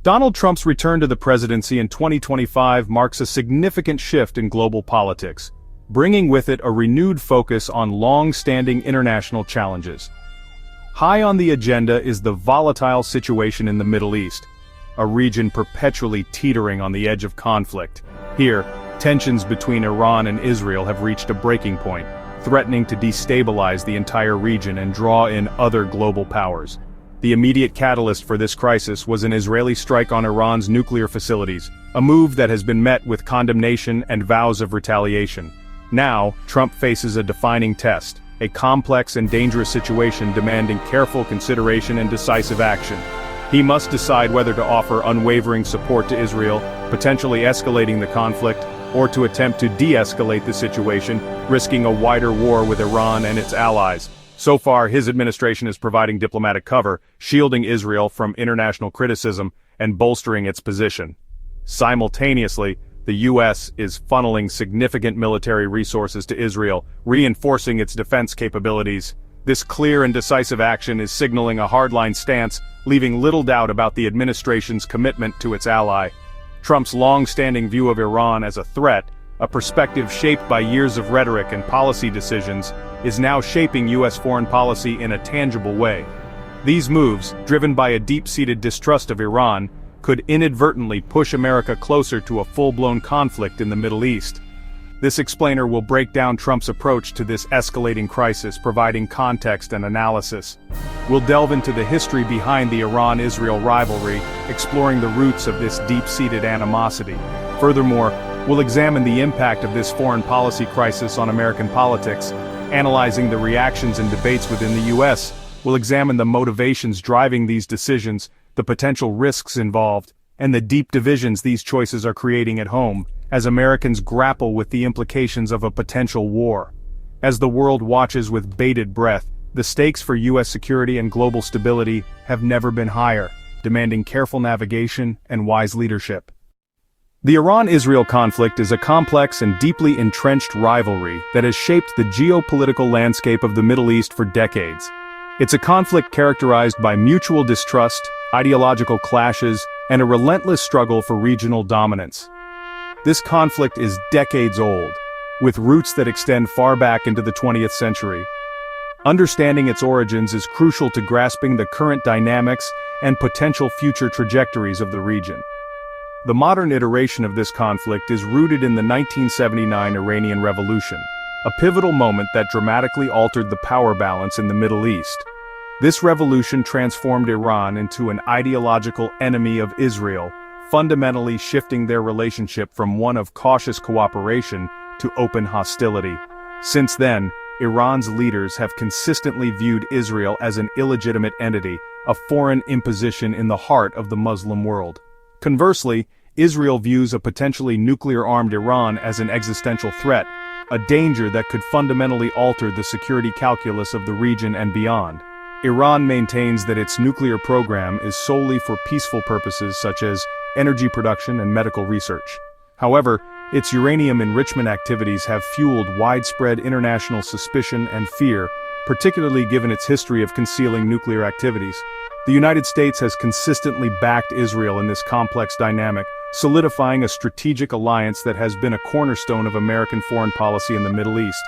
Donald Trump's return to the presidency in 2025 marks a significant shift in global politics, bringing with it a renewed focus on long-standing international challenges. High on the agenda is the volatile situation in the Middle East, a region perpetually teetering on the edge of conflict. Here, tensions between Iran and Israel have reached a breaking point, threatening to destabilize the entire region and draw in other global powers. The immediate catalyst for this crisis was an Israeli strike on Iran's nuclear facilities, a move that has been met with condemnation and vows of retaliation. Now, Trump faces a defining test, a complex and dangerous situation demanding careful consideration and decisive action. He must decide whether to offer unwavering support to Israel, potentially escalating the conflict, or to attempt to de-escalate the situation, risking a wider war with Iran and its allies. So far, his administration is providing diplomatic cover, shielding Israel from international criticism and bolstering its position. Simultaneously, the U.S. is funneling significant military resources to Israel, reinforcing its defense capabilities. This clear and decisive action is signaling a hardline stance, leaving little doubt about the administration's commitment to its ally. Trump's long-standing view of Iran as a threat, a perspective shaped by years of rhetoric and policy decisions, is now shaping U.S. foreign policy in a tangible way. These moves, driven by a deep-seated distrust of Iran, could inadvertently push America closer to a full-blown conflict in the Middle East. This explainer will break down Trump's approach to this escalating crisis, providing context and analysis. We'll delve into the history behind the Iran-Israel rivalry, exploring the roots of this deep-seated animosity. Furthermore, we'll examine the impact of this foreign policy crisis on American politics. Analyzing the reactions and debates within the U.S., we'll examine the motivations driving these decisions, the potential risks involved, and the deep divisions these choices are creating at home, as Americans grapple with the implications of a potential war. As the world watches with bated breath, the stakes for U.S. security and global stability have never been higher, demanding careful navigation and wise leadership. The Iran-Israel conflict is a complex and deeply entrenched rivalry that has shaped the geopolitical landscape of the Middle East for decades. It's a conflict characterized by mutual distrust, ideological clashes, and a relentless struggle for regional dominance. This conflict is decades old, with roots that extend far back into the 20th century. Understanding its origins is crucial to grasping the current dynamics and potential future trajectories of the region. The modern iteration of this conflict is rooted in the 1979 Iranian Revolution, a pivotal moment that dramatically altered the power balance in the Middle East. This revolution transformed Iran into an ideological enemy of Israel, fundamentally shifting their relationship from one of cautious cooperation to open hostility. Since then, Iran's leaders have consistently viewed Israel as an illegitimate entity, a foreign imposition in the heart of the Muslim world. Conversely, Israel views a potentially nuclear-armed Iran as an existential threat, a danger that could fundamentally alter the security calculus of the region and beyond. Iran maintains that its nuclear program is solely for peaceful purposes such as energy production and medical research. However, its uranium enrichment activities have fueled widespread international suspicion and fear, particularly given its history of concealing nuclear activities. The United States has consistently backed Israel in this complex dynamic, solidifying a strategic alliance that has been a cornerstone of American foreign policy in the Middle East.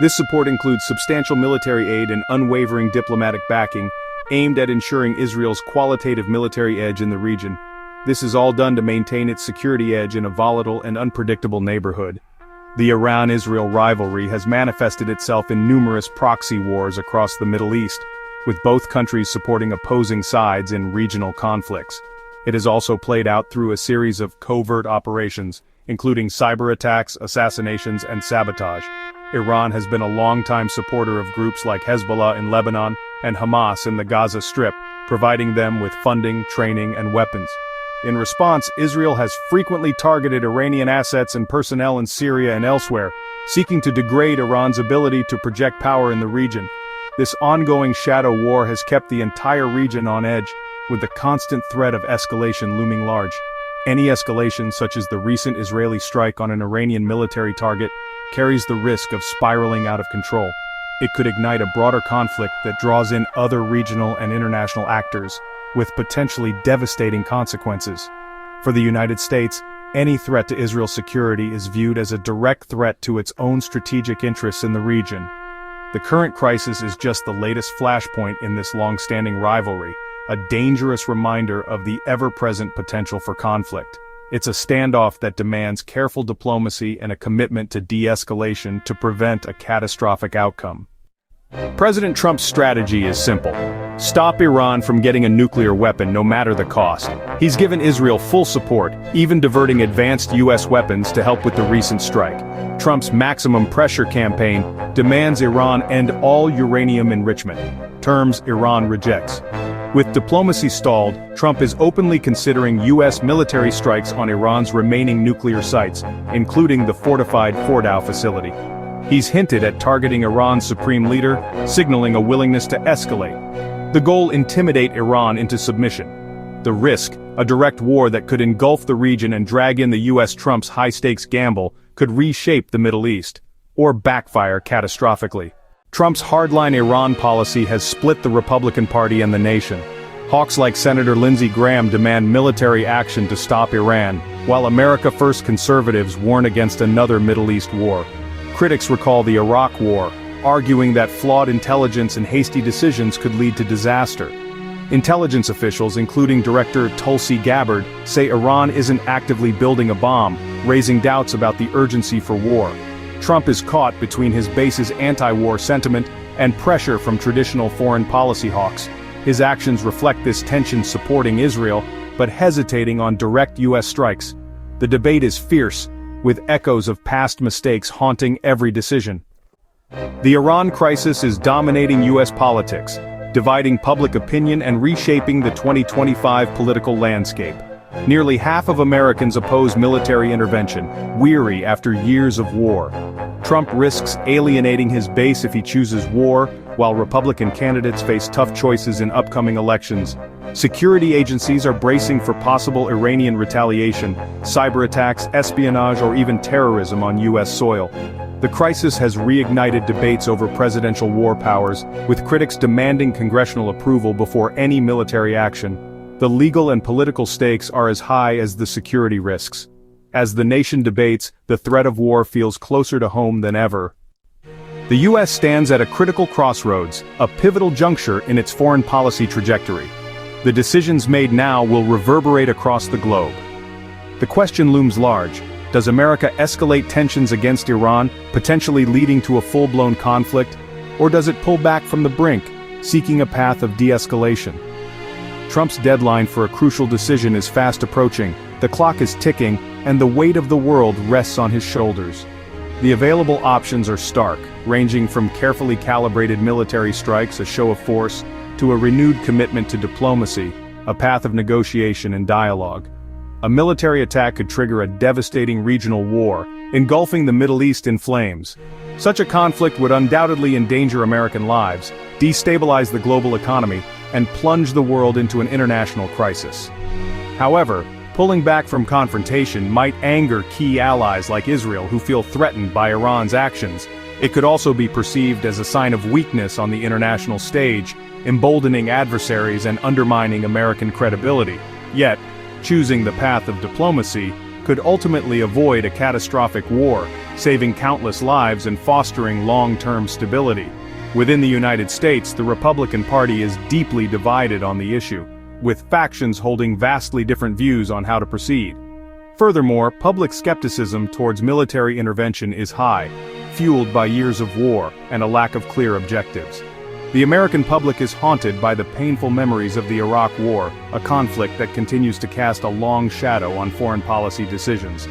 This support includes substantial military aid and unwavering diplomatic backing, aimed at ensuring Israel's qualitative military edge in the region. This is all done to maintain its security edge in a volatile and unpredictable neighborhood. The Iran-Israel rivalry has manifested itself in numerous proxy wars across the Middle East, with both countries supporting opposing sides in regional conflicts. It has also played out through a series of covert operations, including cyber attacks, assassinations, and sabotage. Iran has been a longtime supporter of groups like Hezbollah in Lebanon and Hamas in the Gaza Strip, providing them with funding, training, and weapons. In response, Israel has frequently targeted Iranian assets and personnel in Syria and elsewhere, seeking to degrade Iran's ability to project power in the region. This ongoing shadow war has kept the entire region on edge, with the constant threat of escalation looming large. Any escalation, such as the recent Israeli strike on an Iranian military target, carries the risk of spiraling out of control. It could ignite a broader conflict that draws in other regional and international actors, with potentially devastating consequences. For the United States, any threat to Israel's security is viewed as a direct threat to its own strategic interests in the region. The current crisis is just the latest flashpoint in this long-standing rivalry, a dangerous reminder of the ever-present potential for conflict. It's a standoff that demands careful diplomacy and a commitment to de-escalation to prevent a catastrophic outcome. President Trump's strategy is simple. Stop Iran from getting a nuclear weapon no matter the cost. He's given Israel full support, even diverting advanced U.S. weapons to help with the recent strike. Trump's maximum pressure campaign demands Iran end all uranium enrichment, terms Iran rejects. With diplomacy stalled, Trump is openly considering U.S. military strikes on Iran's remaining nuclear sites, including the fortified Fordow facility. He's hinted at targeting Iran's supreme leader, signaling a willingness to escalate. The goal: intimidate Iran into submission. The risk: a direct war that could engulf the region and drag in the U.S. Trump's high-stakes gamble, could reshape the Middle East, or backfire catastrophically. Trump's hardline Iran policy has split the Republican Party and the nation. Hawks like Senator Lindsey Graham demand military action to stop Iran, while America First conservatives warn against another Middle East war. Critics recall the Iraq War, arguing that flawed intelligence and hasty decisions could lead to disaster. Intelligence officials, including Director Tulsi Gabbard, say Iran isn't actively building a bomb, raising doubts about the urgency for war. Trump is caught between his base's anti-war sentiment and pressure from traditional foreign policy hawks. His actions reflect this tension, supporting Israel, but hesitating on direct U.S. strikes. The debate is fierce, with echoes of past mistakes haunting every decision. The Iran crisis is dominating U.S. politics, dividing public opinion and reshaping the 2025 political landscape. Nearly half of Americans oppose military intervention, weary after years of war. Trump risks alienating his base if he chooses war, while Republican candidates face tough choices in upcoming elections. Security agencies are bracing for possible Iranian retaliation, cyber attacks, espionage, or even terrorism on U.S. soil. The crisis has reignited debates over presidential war powers, with critics demanding congressional approval before any military action. The legal and political stakes are as high as the security risks. As the nation debates, the threat of war feels closer to home than ever. The U.S. stands at a critical crossroads, a pivotal juncture in its foreign policy trajectory. The decisions made now will reverberate across the globe. The question looms large: does America escalate tensions against Iran, potentially leading to a full-blown conflict, or does it pull back from the brink, seeking a path of de-escalation? Trump's deadline for a crucial decision is fast approaching, the clock is ticking, and the weight of the world rests on his shoulders. The available options are stark, ranging from carefully calibrated military strikes, a show of force, to a renewed commitment to diplomacy, a path of negotiation and dialogue. A military attack could trigger a devastating regional war, engulfing the Middle East in flames. Such a conflict would undoubtedly endanger American lives, destabilize the global economy, and plunge the world into an international crisis. However, pulling back from confrontation might anger key allies like Israel, who feel threatened by Iran's actions. It could also be perceived as a sign of weakness on the international stage, emboldening adversaries and undermining American credibility. Yet, choosing the path of diplomacy could ultimately avoid a catastrophic war, saving countless lives and fostering long-term stability. Within the United States, the Republican Party is deeply divided on the issue, with factions holding vastly different views on how to proceed. Furthermore, public skepticism towards military intervention is high, fueled by years of war and a lack of clear objectives. The American public is haunted by the painful memories of the Iraq War, a conflict that continues to cast a long shadow on foreign policy decisions.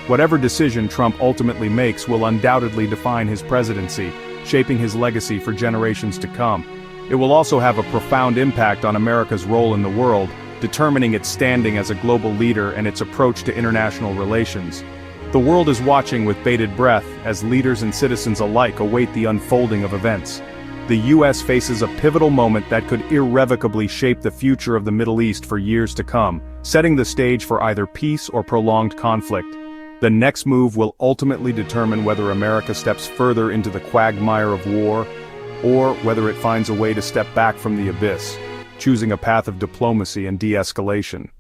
Whatever decision Trump ultimately makes will undoubtedly define his presidency, shaping his legacy for generations to come. It will also have a profound impact on America's role in the world, determining its standing as a global leader and its approach to international relations. The world is watching with bated breath as leaders and citizens alike await the unfolding of events. The U.S. faces a pivotal moment that could irrevocably shape the future of the Middle East for years to come, setting the stage for either peace or prolonged conflict. The next move will ultimately determine whether America steps further into the quagmire of war, or whether it finds a way to step back from the abyss. choosing a path of diplomacy and de-escalation.